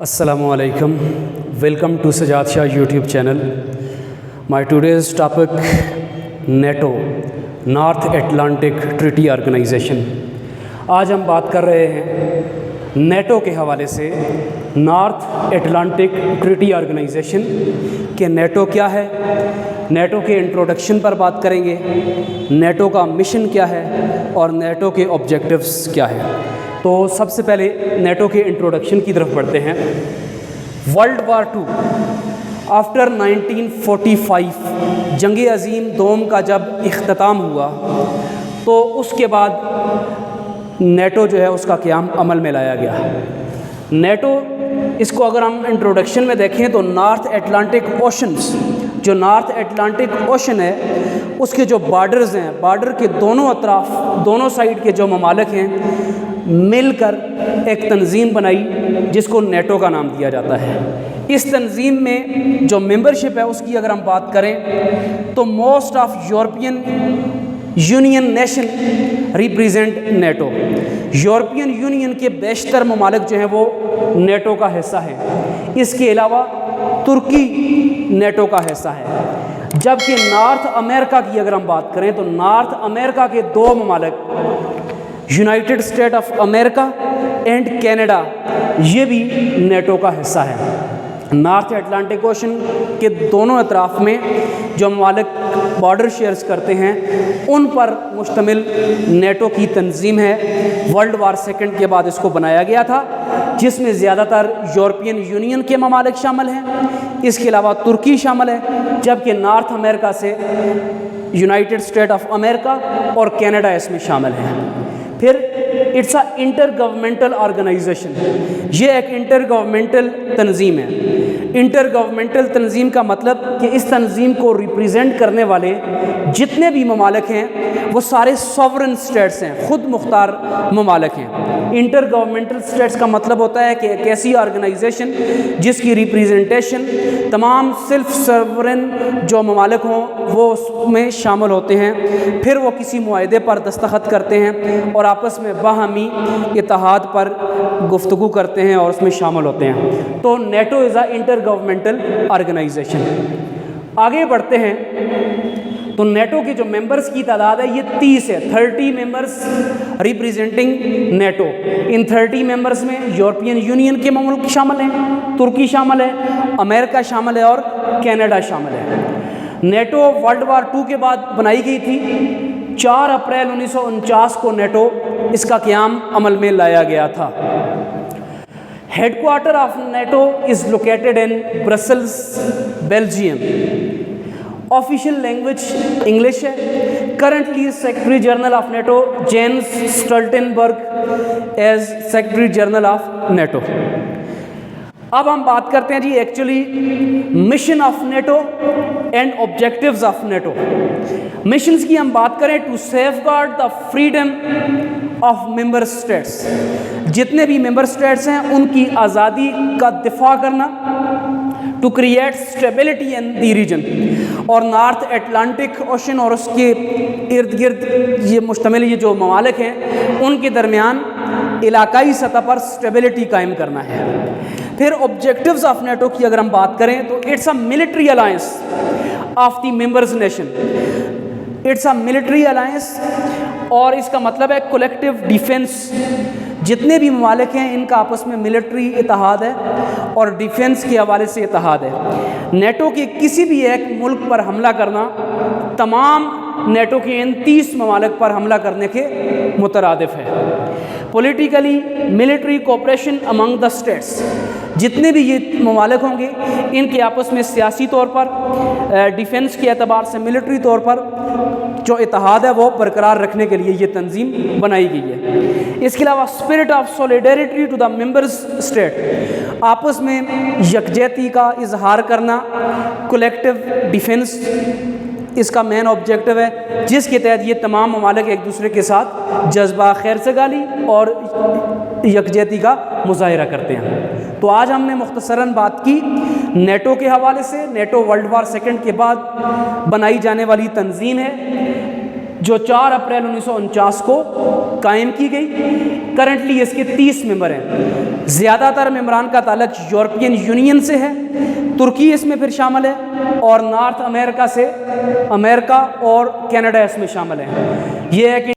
Assalamu alaikum. Welcome to Sajad Shah YouTube channel. My today's topic, NATO, North Atlantic Treaty Organization. آج ہم بات کر رہے ہیں نیٹو کے حوالے سے نارتھ اٹلانٹک ٹریٹی آرگنائزیشن کہ نیٹو کیا ہے، نیٹو کے انٹروڈکشن پر بات کریں گے، نیٹو کا مشن کیا ہے اور نیٹو کے آبجیکٹیوز کیا ہے۔ تو سب سے پہلے نیٹو کے انٹروڈکشن کی طرف بڑھتے ہیں۔ ورلڈ وار ٹو آفٹر 1945 جنگ عظیم دوم کا جب اختتام ہوا تو اس کے بعد نیٹو جو ہے اس کا قیام عمل میں لایا گیا۔ نیٹو اس کو اگر ہم انٹروڈکشن میں دیکھیں تو نارتھ اٹلانٹک اوشنز، جو نارتھ اٹلانٹک اوشن ہے اس کے جو بارڈرز ہیں، بارڈر کے دونوں اطراف، دونوں سائیڈ کے جو ممالک ہیں، مل کر ایک تنظیم بنائی جس کو نیٹو کا نام دیا جاتا ہے۔ اس تنظیم میں جو ممبرشپ ہے اس کی اگر ہم بات کریں تو most of European Union nation represent NATO, European Union کے بیشتر ممالک جو ہیں وہ نیٹو کا حصہ ہیں۔ اس کے علاوہ ترکی نیٹو کا حصہ ہے۔ جبکہ نارتھ امریکہ کی اگر ہم بات کریں تو نارتھ امریکہ کے دو ممالک United state of America and Canada, یہ بھی نیٹو کا حصہ ہے۔ نارتھ اٹلانٹک اوشن کے دونوں اطراف میں جو ممالک بارڈر شیئرز کرتے ہیں ان پر مشتمل نیٹو کی تنظیم ہے۔ ورلڈ وار سیکنڈ کے بعد اس کو بنایا گیا تھا، جس میں زیادہ تر یورپین یونین کے ممالک شامل ہیں، اس کے علاوہ ترکی شامل ہے، جبکہ نارتھ امریکہ سے یونائٹڈ اسٹیٹ آف امریکہ اور کینیڈا اس میں شامل ہیں۔ پھر it's a intergovernmental organisation, یہ ایک انٹر گورنمنٹل تنظیم ہے۔ انٹر گورنمنٹل تنظیم کا مطلب کہ اس تنظیم کو ریپریزنٹ کرنے والے جتنے بھی ممالک ہیں وہ سارے سوورن سٹیٹس ہیں، خود مختار ممالک ہیں۔ انٹر گورنمنٹل سٹیٹس کا مطلب ہوتا ہے کہ ایک ایسی آرگنائزیشن جس کی ریپریزنٹیشن تمام سیلف سوورن جو ممالک ہوں وہ اس میں شامل ہوتے ہیں، پھر وہ کسی معاہدے پر دستخط کرتے ہیں اور آپس میں باہمی اتحاد پر گفتگو کرتے ہیں اور اس میں شامل ہوتے ہیں۔ تو نیٹو از اے انٹر گورنمنٹل آرگنائزیشن۔ آگے بڑھتے ہیں تو نیٹو کے جو ممبرز کی تعداد ہے یہ 30 ہے، 30 ممبرز ریپریزنٹنگ نیٹو۔ ان 30 ممبرز میں یورپین یونین کے ممالک شامل ہیں، ترکی شامل ہے، امریکہ شامل ہے اور کینیڈا شامل ہے۔ نیٹو ورلڈ وار ٹو کے بعد بنائی گئی تھی۔ 4 اپریل 1949 کو نیٹو اس کا قیام عمل میں لایا گیا تھا۔ Headquarter of NATO is located in Brussels, Belgium. Official language English ہے۔ Currently secretary general of NATO Jens Stoltenberg is secretary general of NATO. اب ہم بات کرتے ہیں جی actually mission of NATO and objectives of NATO. Missions کی ہم بات کریں to safeguard the freedom of member states, جتنے بھی ممبر اسٹیٹس ہیں ان کی آزادی کا دفاع کرنا، to create stability in the region, اور نارتھ اٹلانٹک اوشن اور اس کے ارد گرد یہ مشتمل یہ جو ممالک ہیں ان کے درمیان علاقائی سطح پر اسٹیبلٹی قائم کرنا ہے۔ پھر آبجیکٹیوز آف نیٹو کی اگر ہم بات کریں تو it's a military alliance of the members nation, it's a military alliance, اور اس کا مطلب ہے کولیکٹیو ڈیفینس۔ جتنے بھی ممالک ہیں ان کا آپس میں ملٹری اتحاد ہے اور ڈیفینس کے حوالے سے اتحاد ہے۔ نیٹو کے کسی بھی ایک ملک پر حملہ کرنا تمام نیٹو کے ان 30 ممالک پر حملہ کرنے کے مترادف ہے۔ پولیٹیکلی ملٹری کوپریشن امنگ دا اسٹیٹس، جتنے بھی یہ ممالک ہوں گے ان کے آپس میں سیاسی طور پر، ڈیفینس کے اعتبار سے ملٹری طور پر جو اتحاد ہے وہ برقرار رکھنے کے لیے یہ تنظیم بنائی گئی ہے۔ اس کے علاوہ spirit of solidarity to the members state, آپس میں یکجہتی کا اظہار کرنا، کولیکٹیو ڈیفینس اس کا مین آبجیکٹو ہے، جس کے تحت یہ تمام ممالک ایک دوسرے کے ساتھ جذبہ خیر سگالی اور یکجہتی کا مظاہرہ کرتے ہیں۔ تو آج ہم نے مختصراً بات کی نیٹو کے حوالے سے۔ نیٹو ورلڈ وار سیکنڈ کے بعد بنائی جانے والی تنظیم ہے جو 4 اپریل 1949 کو قائم کی گئی۔ کرنٹلی اس کے 30 ممبر ہیں۔ زیادہ تر ممبران کا تعلق یورپین یونین سے ہے، ترکی اس میں پھر شامل ہے، اور نارتھ امریکہ سے امریکہ اور کینیڈا اس میں شامل ہیں۔ یہ ہے کہ